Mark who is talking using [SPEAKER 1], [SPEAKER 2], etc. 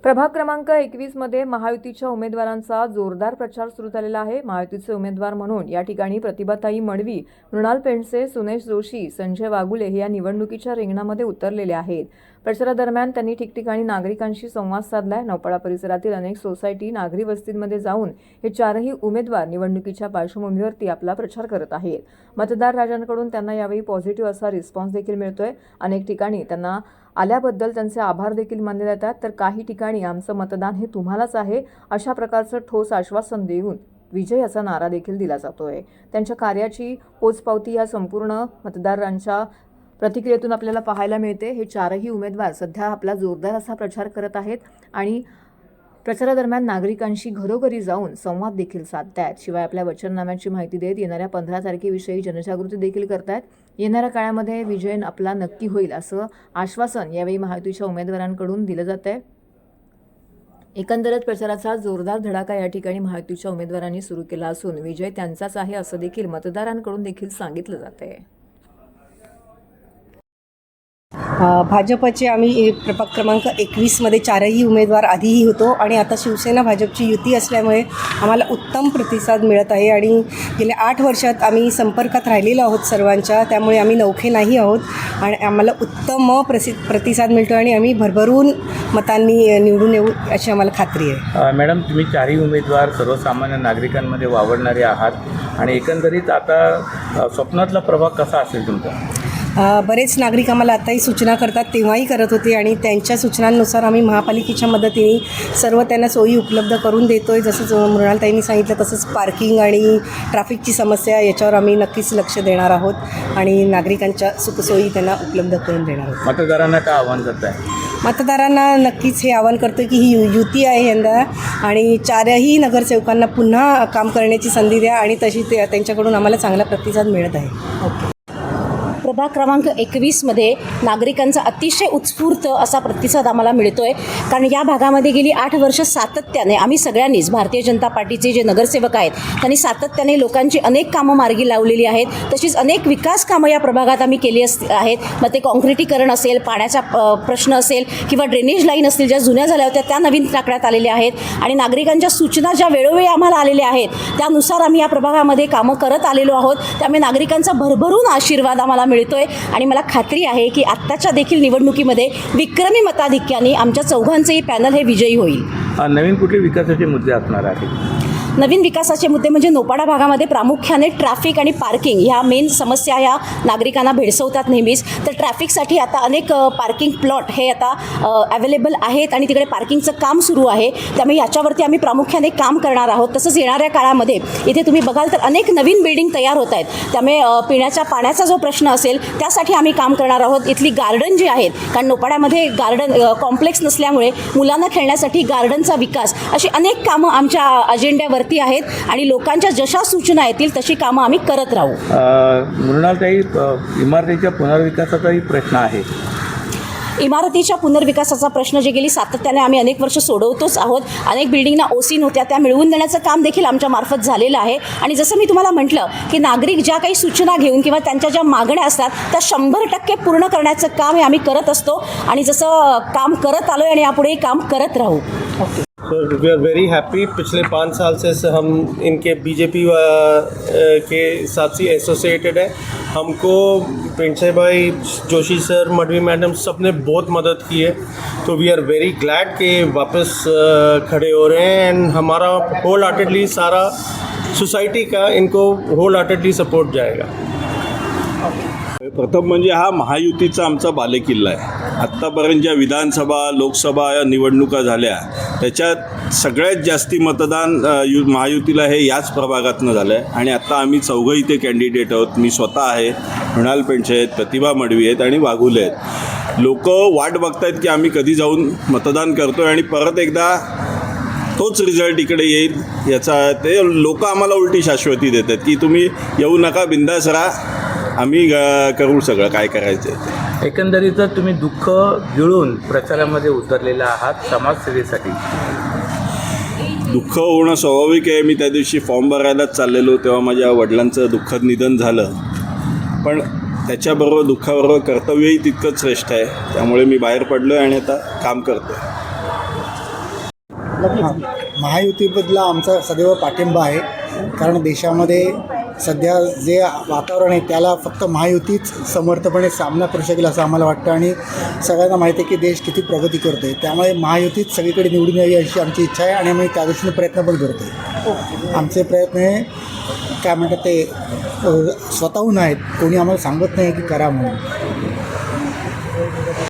[SPEAKER 1] प्रभाग क्रमांक 21 मध्ये महायुतीच्या उमेदवारांचा जोरदार प्रचार सुरू झालेला आहे। महायुतीचे उमेदवार म्हणून या ठिकाणी प्रतिभाताई मडवी, मृणाल पेंडसे, सुनेश जोशी, संजय वागुले हे या निवडणुकीच्या रिंगणामध्ये उतरलेले आहेत। प्रचारादरम्यान त्यांनी ठिकठिकाणी नागरिकांशी संवाद साधलाय। नौपाडा परिसरातील अनेक सोसायटी, नागरी वस्तींमध्ये जाऊन हे चारही उमेदवार निवडणुकीच्या पार्श्वभूमीवरती आपला प्रचार करत आहेत। मतदार राजांकडून त्यांना यावेळी पॉझिटिव्ह असा रिस्पॉन्स देखील मिळतोय। अनेक ठिकाणी त्यांना आल्याबद्दल त्यांचे आभार देखील मानले जातात, तर काही ठिकाणी आमचं मतदान हे तुम्हालाच आहे अशा प्रकारचं ठोस आश्वासन देऊन विजय असा नारा देखील दिला जातोय। त्यांच्या कार्याची पोचपावती या संपूर्ण मतदारांच्या प्रतिक्रियेतून आपल्याला पाहायला मिळते। हे चारही उमेदवार सध्या आपला जोरदार असा प्रचार करत आहेत आणि प्रचारादरम्यान नागरिकांशी घरोघरी जाऊन संवाद देखील साधतायत। शिवाय आपल्या वचननाम्याची माहिती देत येणाऱ्या 15 तारखेविषयी जनजागृती देखील करतायत। येणाऱ्या काळामध्ये विजय आपला नक्की होईल असं आश्वासन यावेळी महायुतीच्या उमेदवारांकडून दिलं जातंय। एकंदरच प्रचाराचा जोरदार धडाका या ठिकाणी महायुतीच्या उमेदवारांनी सुरू केला असून विजय त्यांचाच आहे असं देखील मतदारांकडून देखील सांगितलं जातंय।
[SPEAKER 2] भाजपचे आम्ही प्रभाग क्रमांक 21 मध्ये चारही उमेदवार आधीही होतो आणि आता शिवसेना भाजपची युती असल्यामुळे आम्हाला उत्तम प्रतिसाद मिळत आहे आणि गेल्या 8 वर्षात आम्ही संपर्कात राहिलेलो आहोत सर्वांच्या, त्यामुळे आम्ही नवखे नाही आहोत आणि आम्हाला उत्तम प्रतिसाद मिळतो आणि आम्ही भरभरून मतांनी निवडून येऊ अशी आम्हाला खात्री आहे।
[SPEAKER 3] मॅडम, तुम्ही चारही उमेदवार सर्वसामान्य नागरिकांमध्ये वावरणारे आहात आणि एकंदरीत आता स्वप्नातला प्रभाग कसा असेल तुमचा?
[SPEAKER 2] बरेच नागरिक आम्हाला आताही सूचना करतात, तेव्हाही करत होते आणि त्यांच्या सूचनांनुसार आम्ही महापालिकेच्या मदतीने सर्व त्यांना सोयी उपलब्ध करून देतो आहे। जसं मृणालताईंनी सांगितलं तसंच पार्किंग आणि ट्रॅफिकची समस्या याच्यावर आम्ही नक्कीच लक्ष देणार आहोत आणि नागरिकांच्या सुखसोयी त्यांना उपलब्ध करून देणार आहोत।
[SPEAKER 3] मतदारांना काय आव्हान करताय?
[SPEAKER 2] मतदारांना नक्कीच हे आवाहन करतो की ही युती आहे यंदा आणि चारही नगरसेवकांना पुन्हा काम करण्याची संधी द्या आणि तशी त्यांच्याकडून आम्हाला चांगला प्रतिसाद मिळत आहे।
[SPEAKER 4] प्रभाग क्रमांक 21 मध्ये नागरिकांचा अतिशय उत्स्फूर्त असा प्रतिसाद आम्हाला मिळतोय, कारण या भागामध्ये गेली 8 वर्ष सातत्याने आम्ही सगळ्यांनीच भारतीय जनता पार्टीचे जे नगरसेवक आहेत त्यांनी सातत्याने लोकांची अनेक कामं मार्गी लावलेली आहेत। तशीच अनेक विकास कामं या प्रभागात आम्ही केली आहेत। मग ते कॉन्क्रिटीकरण असेल, पाण्याचा प्रश्न असेल किंवा ड्रेनेज लाईन असतील ज्या जुन्या झाल्या होत्या त्या नवीन टाकण्यात आलेल्या आहेत आणि नागरिकांच्या सूचना ज्या वेळोवेळी आम्हाला आलेल्या आहेत त्यानुसार आम्ही या प्रभागामध्ये कामं करत आलेलो आहोत। त्यामुळे नागरिकांचा भरभरून आशीर्वाद आम्हाला मिळतोय आणि मला खात्री आहे की आत्ताच्या देखील निवडणुकीमध्ये विक्रमी मताधिक्याने आमच्या चौघांचेही पॅनल हे विजयी होईल।
[SPEAKER 3] नवीन कुठले विकासाचे मुद्दे असणार आहेत?
[SPEAKER 4] नवीन विकासाचे मुद्दे म्हणजे नौपाडा भागामध्ये प्रामुख्याने ट्रॅफिक आणि पार्किंग ह्या मेन समस्या ह्या नागरिकांना भेडसावतात नेहमीच। तर ट्रॅफिकसाठी आता अनेक पार्किंग प्लॉट हे आता अवेलेबल आहेत आणि तिकडे पार्किंगचं काम सुरू आहे, त्यामुळे याच्यावरती आम्ही प्रामुख्याने काम करणार आहोत। तसंच येणाऱ्या काळामध्ये इथे तुम्ही बघाल तर अनेक नवीन बिल्डिंग तयार होत आहेत, त्यामुळे पिण्याच्या पाण्याचा जो प्रश्न असेल त्यासाठी आम्ही काम करणार आहोत। इथली गार्डन जी आहेत, कारण नौपाड्यामध्ये गार्डन कॉम्प्लेक्स नसल्यामुळे मुलांना खेळण्यासाठी गार्डनचा विकास, अशी अनेक कामं आमच्या अजेंड्यावर आहेत आणि लोकांच्या जशा सूचना येतील तशी कामं आम्ही करत राहू।
[SPEAKER 3] मृणालताई, इमारतीच्या पुनर्विकासाचाही प्रश्न आहे।
[SPEAKER 4] इमारतीच्या पुनर्विकासाचा प्रश्न जे गेली सातत्याने आम्ही अनेक वर्ष सोडवतोच आहोत। अनेक बिल्डिंगना ओसी नव्हत्या, त्या मिळवून देण्याचं काम देखील आमच्या मार्फत झालेलं आहे आणि जसं मी तुम्हाला म्हटलं की नागरिक ज्या काही सूचना घेऊन किंवा त्यांच्या ज्या मागण्या असतात त्या 100% पूर्ण करण्याचं काम हे आम्ही करत असतो आणि जसं काम करत आलोय आणि यापुढेही काम करत राहू।
[SPEAKER 5] Sir, we are very happy. पिछले 5 साल से हम इनके बीजेपी के साथ ही एसोसिएटेड है। हमको पेंडसे भाई, जोशी सर, मडवी मैडम सब ने बहुत मदद की है, तो वी आर वेरी ग्लैड कि वापस खड़े हो रहे हैं एंड हमारा होल हार्टेडली सारा सोसाइटी का इनको होल हार्टेडली सपोर्ट जाएगा।
[SPEAKER 6] प्रथम म्हणजे हा महायुतीचा आमचा बालेकिल्ला आहे। आत्तापर्यंत ज्या विधानसभा, लोकसभा निवडणुका झाल्या त्याच्यात सगळ्यात जास्ती मतदान महायुतीला हे याच प्रभागातनं झालं आहे आणि आत्ता आम्ही चौघं इथे कॅन्डिडेट आहोत। मी स्वतः आहे, मृणाल पेंडसे आहेत, प्रतिभा मडवी आहेत आणि वाघुले आहेत। लोक वाट बघतायत की आम्ही कधी जाऊन मतदान करतो आणि परत एकदा तोच रिझल्ट इकडे येईल याचा ते लोक आम्हाला उलटी शाश्वती देतात की तुम्ही येऊ नका, बिंदास राहा, आम्ही करू सगळं काय करायचं।
[SPEAKER 3] एकंदरीत तुम्ही दुःख गिळून प्रचारामध्ये उतरलेला आहात समाजसेवेसाठी।
[SPEAKER 6] दुःख होणं स्वाभाविक आहे। मी त्या दिवशी फॉर्म भरायलाच चाललेलो तेव्हा माझ्या वडिलांचं दुःखद निधन झालं, पण त्याच्याबरोबर दुःखाबरोबर कर्तव्यही तितकंच श्रेष्ठ आहे, त्यामुळे मी बाहेर पडलो आणि आता काम करतो।
[SPEAKER 7] हां, महायुतीबद्दल आमचा सदैव पाठिंबा आहे. कारण देशामध्ये सध्या जे वातावरण आहे त्याला फक्त महायुतीच समर्थपणे सामना करू शकेल असं आम्हाला वाटतं. आणि सगळ्यांना माहिती आहे की देश किती प्रगती करतो आहे. त्यामुळे महायुतीच सगळीकडे निवडून यावी अशी आमची इच्छा आहे आणि आम्ही त्या दृष्टीने प्रयत्न पण करतो आहे. आमचे प्रयत्न हे काय म्हणतात ते स्वतःहून आहेत, कोणी आम्हाला सांगत नाही की करा म्हणून.